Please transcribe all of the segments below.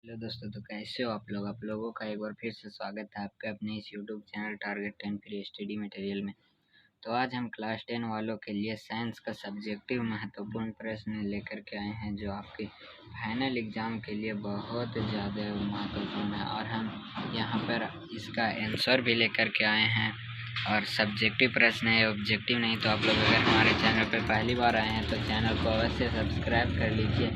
Hello दोस्तों, तो कैसे हो आप लोग। आप लोगों का एक बार फिर से स्वागत है आपके अपने इस YouTube channel target 10 free study material में। तो आज हम क्लास 10 वालों के लिए साइंस का सब्जेक्टिव महत्वपूर्ण प्रश्न लेकर के आए हैं, जो आपके फाइनल एग्ज़ाम के लिए बहुत ज़्यादा महत्वपूर्ण है। और हम यहाँ पर इसका आंसर भी लेकर के आए हैं। और सब्जेक्टिव प्रश्न है, ऑब्जेक्टिव नहीं। तो आप लोग अगर हमारे चैनल पर पहली बार आए हैं तो चैनल को अवश्य सब्सक्राइब कर लीजिए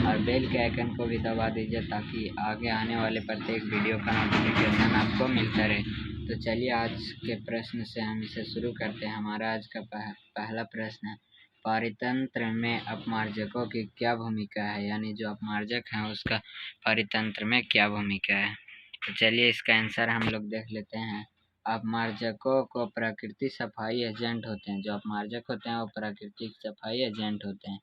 और बेल के आइकन को भी दबा दीजिए, ताकि आगे आने वाले प्रत्येक वीडियो का नोटिफिकेशन आपको मिलता रहे। तो चलिए आज के प्रश्न से हम इसे शुरू करते हैं। हमारा आज का पहला प्रश्न है, पारितंत्र में अपमार्जकों की क्या भूमिका है। यानी जो अपमार्जक हैं उसका पारितंत्र में क्या भूमिका है। तो चलिए इसका आंसर हम लोग देख लेते हैं। अपमार्जकों को प्राकृतिक सफाई एजेंट होते हैं। जो अपमार्जक होते हैं वो प्राकृतिक सफाई एजेंट होते हैं।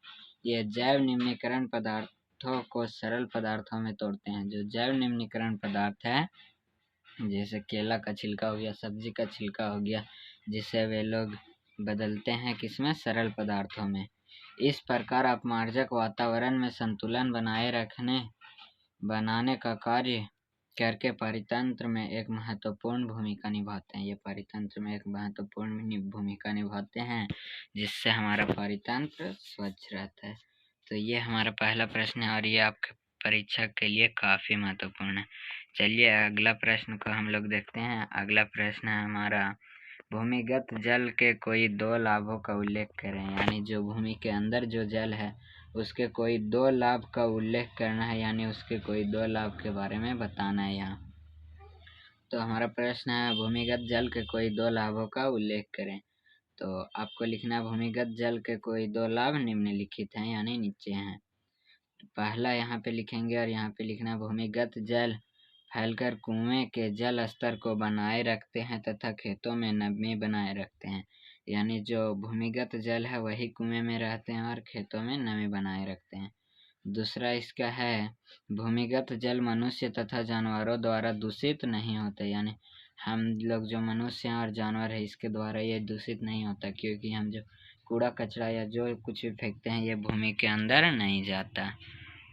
ये जैव निम्नीकरण पदार्थों को सरल पदार्थों में तोड़ते हैं। जो जैव निम्नीकरण पदार्थ है, जैसे केला का छिलका हो गया, सब्जी का छिलका हो गया, जिसे वे लोग बदलते हैं किसमें, सरल पदार्थों में। इस प्रकार अपमार्जक वातावरण में संतुलन बनाने का कार्य करके पारितंत्र में एक महत्वपूर्ण भूमिका निभाते हैं। ये पारितंत्र में एक महत्वपूर्ण भूमिका निभाते हैं, जिससे हमारा पारितंत्र स्वच्छ रहता है। तो ये हमारा पहला प्रश्न है और ये आपके परीक्षा के लिए काफ़ी महत्वपूर्ण है। चलिए अगला प्रश्न को हम लोग देखते हैं। अगला प्रश्न है हमारा, भूमिगत जल के कोई दो लाभों का उल्लेख करें। यानी जो भूमि के अंदर जो जल है उसके कोई दो लाभ का उल्लेख करना है, यानी उसके कोई दो लाभ के बारे में बताना है यहाँ। तो हमारा प्रश्न है, भूमिगत जल के कोई दो लाभों का उल्लेख करें। तो आपको लिखना है, भूमिगत जल के कोई दो लाभ निम्नलिखित हैं, यानी नीचे हैं। पहला यहाँ पे लिखेंगे और यहाँ पे लिखना है, भूमिगत जल फैलकर कुएं के जल स्तर को बनाए रखते हैं तथा खेतों में नमी बनाए रखते हैं। यानी जो भूमिगत जल है वही कुएं में रहते हैं और खेतों में नमी बनाए रखते हैं। दूसरा इसका है, भूमिगत जल मनुष्य तथा जानवरों द्वारा दूषित नहीं होते। यानी हम लोग जो मनुष्य हैं और जानवर है इसके द्वारा ये दूषित नहीं होता, क्योंकि हम जो कूड़ा कचरा या जो कुछ भी फेंकते हैं ये भूमि के अंदर नहीं जाता।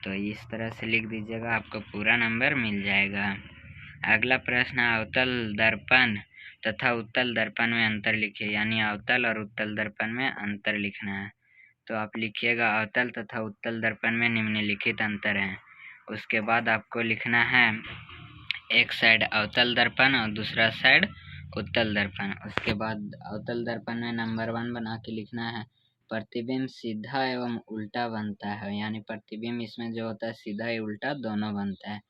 तो इस तरह से लिख दीजिएगा, आपको पूरा नंबर मिल जाएगा। अगला प्रश्न, अवतल दर्पण तथा उत्तल दर्पण में अंतर लिखिए। यानी अवतल और उत्तल दर्पण में अंतर लिखना है। तो आप लिखिएगा, अवतल तथा उत्तल दर्पण में निम्नलिखित अंतर हैं। उसके बाद आपको लिखना है, एक साइड अवतल दर्पण और दूसरा साइड उत्तल दर्पण। उसके बाद अवतल दर्पण में नंबर 1 बना के लिखना है, प्रतिबिंब सीधा एवं उल्टा बनता है। यानी प्रतिबिंब इसमें जो होता है सीधा या उल्टा दोनों बनता है।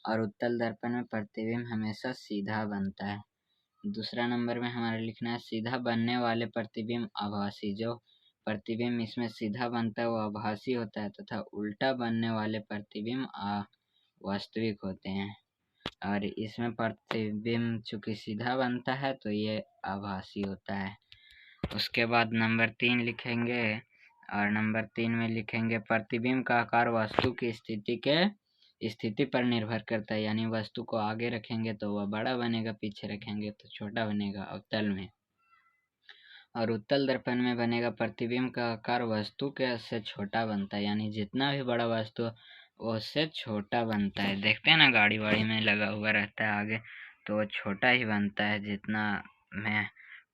और उत्तल दर्पण में प्रतिबिंब हमेशा सीधा बनता है। दूसरा नंबर में हमारा लिखना है, सीधा बनने वाले प्रतिबिंब आभासी। जो प्रतिबिंब इसमें सीधा बनता है वो आभासी होता है, तथा उल्टा बनने वाले प्रतिबिंब वास्तविक होते हैं। और इसमें प्रतिबिंब चूंकि सीधा बनता है तो ये आभासी होता है। उसके बाद नंबर 3 लिखेंगे और नंबर 3 में लिखेंगे, प्रतिबिंब का आकार वस्तु की स्थिति पर निर्भर करता है। यानी वस्तु को आगे रखेंगे तो वह बड़ा बनेगा, पीछे रखेंगे तो छोटा बनेगा अवतल में। और उत्तल दर्पण में बनेगा, प्रतिबिंब का आकार वस्तु के से छोटा बनता है। यानी जितना भी बड़ा वस्तु वो उससे छोटा बनता है। देखते हैं ना, गाड़ी वाड़ी में लगा हुआ रहता है आगे, तो वो छोटा ही बनता है। जितना में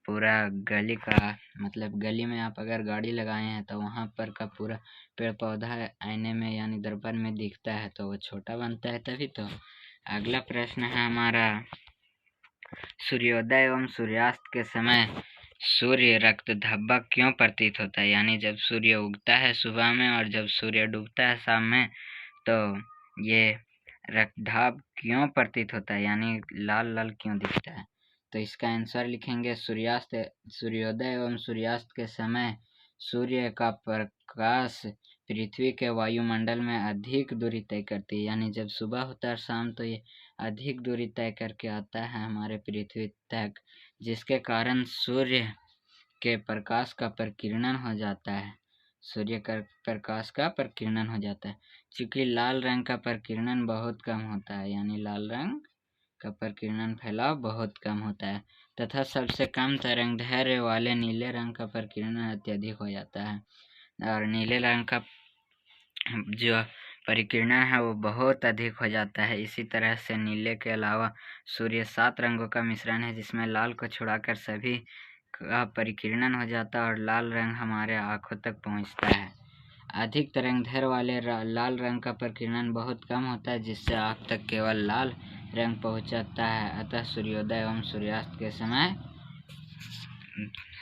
पूरा गली का, मतलब गली में आप अगर गाड़ी लगाए हैं तो वहाँ पर का पूरा पेड़ पौधा आईने में यानी दर्पण में दिखता है, तो वो छोटा बनता है तभी तो। अगला प्रश्न है हमारा, सूर्योदय एवं सूर्यास्त के समय सूर्य रक्त धब्बा क्यों प्रतीत होता है। यानी जब सूर्य उगता है सुबह में और जब सूर्य डूबता है शाम में, तो ये रक्तधाब क्यों प्रतीत होता है, यानी लाल लाल क्यों दिखता है। तो इसका आंसर लिखेंगे, सूर्योदय एवं सूर्यास्त के समय सूर्य का प्रकाश पृथ्वी के वायुमंडल में अधिक दूरी तय करती है। यानी जब सुबह होता है शाम, तो ये अधिक दूरी तय करके आता है हमारे पृथ्वी तक, जिसके कारण सूर्य के प्रकाश का प्रकीर्णन हो जाता है। सूर्य का प्रकाश का प्रकीर्णन हो जाता है। चूँकि लाल रंग का प्रकीर्णन बहुत कम होता है, यानी लाल रंग का प्रकीर्णन फैलाव बहुत कम होता है, तथा सबसे कम तरंगदैर्घ्य वाले नीले रंग का प्रकीर्णन अत्यधिक हो जाता है। और नीले रंग का जो परिकिरण है वो बहुत अधिक हो जाता है। इसी तरह से नीले के अलावा सूर्य 7 रंगों का मिश्रण है, जिसमें लाल को छुड़ाकर सभी का परिकिरण हो जाता है और लाल रंग हमारे आँखों तक पहुँचता है। अधिक तरंगदैर्घ्य वाले लाल रंग का परिकिरण बहुत कम होता है, जिससे आँख तक केवल लाल रंग पहुँचता है। अतः सूर्योदय एवं सूर्यास्त के समय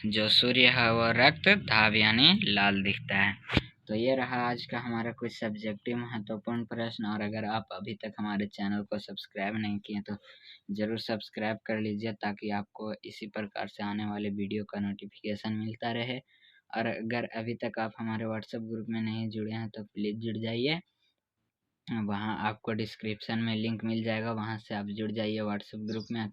जो सूर्य है वह रक्त धाव यानी लाल दिखता है। तो ये रहा आज का हमारा कुछ सब्जेक्टिव महत्वपूर्ण प्रश्न। और अगर आप अभी तक हमारे चैनल को सब्सक्राइब नहीं किए तो ज़रूर सब्सक्राइब कर लीजिए, ताकि आपको इसी प्रकार से आने वाले वीडियो का नोटिफिकेशन मिलता रहे। और अगर अभी तक आप हमारे व्हाट्सएप ग्रुप में नहीं जुड़े हैं तो प्लीज़ जुड़ जाइए। वहाँ आपको डिस्क्रिप्शन में लिंक मिल जाएगा, वहाँ से आप जुड़ जाइए व्हाट्सएप ग्रुप में। आप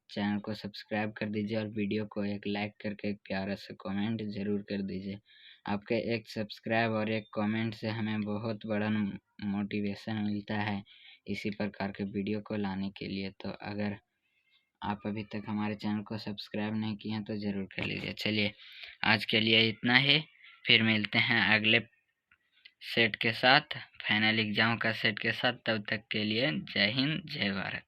चैनल को सब्सक्राइब कर दीजिए और वीडियो को एक लाइक करके एक प्यारा सा कमेंट ज़रूर कर दीजिए। आपके एक सब्सक्राइब और एक कमेंट से हमें बहुत बड़ा मोटिवेशन मिलता है इसी प्रकार के वीडियो को लाने के लिए। तो अगर आप अभी तक हमारे चैनल को सब्सक्राइब नहीं किए हैं तो ज़रूर कर लीजिए। चलिए आज के लिए इतना ही, फिर मिलते हैं अगले सेट के साथ, फाइनल एग्जाम का सेट के साथ। तब तक के लिए जय हिंद, जय भारत।